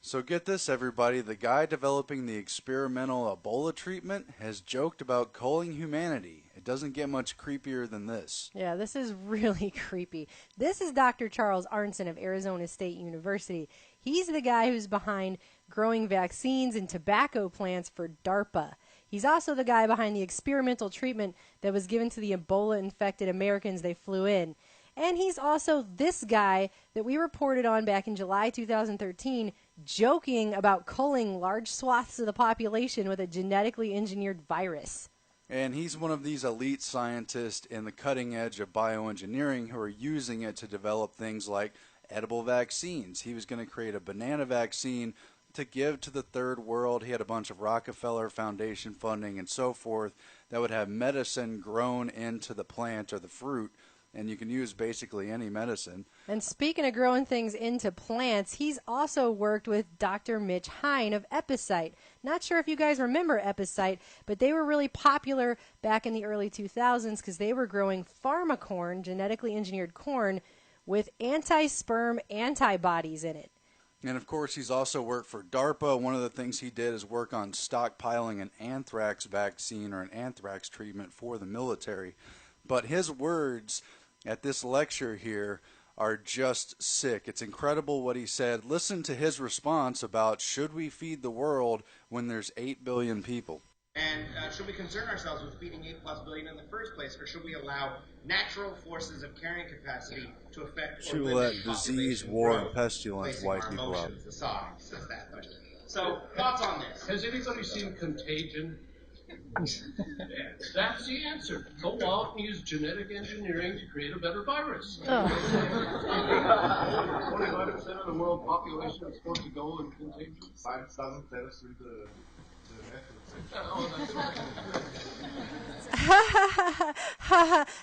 So get this, everybody. The guy developing the experimental Ebola treatment has joked about culling humanity. It doesn't get much creepier than this. Yeah, this is really creepy. This is Dr. Charles Arnson of Arizona State University. He's the guy who's behind growing vaccines and tobacco plants for DARPA. He's also the guy behind the experimental treatment that was given to the Ebola-infected Americans they flew in. And he's also this guy that we reported on back in July 2013, joking about culling large swaths of the population with a genetically engineered virus. And he's one of these elite scientists in the cutting edge of bioengineering who are using it to develop things like edible vaccines. He was going to create a banana vaccine to give to the third world. He had a bunch of Rockefeller Foundation funding and so forth that would have medicine grown into the plant or the fruit. And you can use basically any medicine. And speaking of growing things into plants, he's also worked with Dr. Mitch Hein of Epicite. Not sure if you guys remember Epicite, but they were really popular back in the early 2000s because they were growing pharmacorn, genetically engineered corn, with anti-sperm antibodies in it. And of course, he's also worked for DARPA. One of the things he did is work on stockpiling an anthrax vaccine or an anthrax treatment for the military. But his words at this lecture here are just sick. It's incredible what he said. Listen to his response about should we feed the world when there's 8 billion people? And should we concern ourselves with feeding 8+ billion in the first place, or should we allow natural forces of carrying capacity to affect to let disease, war, and pestilence wipe people out? So, thoughts on this? Has anybody seen Contagion? That's the answer. Go out and use genetic engineering to create a better virus. 25% of the world population is supposed to go in contagion. Science doesn't tell us through the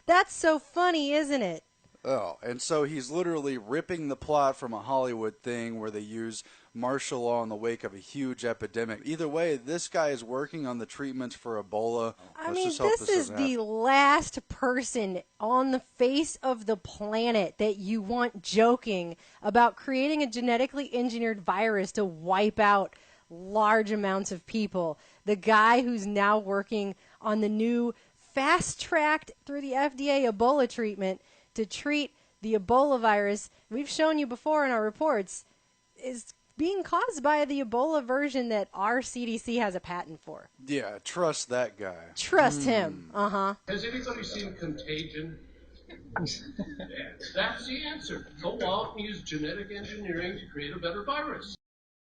That's so funny, isn't it? Oh, and so he's literally ripping the plot from a Hollywood thing where they use martial law in the wake of a huge epidemic. Either way, this guy is working on the treatments for Ebola. I mean, this is the last person on the face of the planet that you want joking about creating a genetically engineered virus to wipe out large amounts of people. The guy who's now working on the new fast-tracked through the FDA Ebola treatment to treat the Ebola virus, we've shown you before in our reports, is being caused by the Ebola version that our CDC has a patent for. Yeah, trust that guy. Trust him. Uh-huh. Has anybody seen Contagion? That's the answer. Go out and use genetic engineering to create a better virus.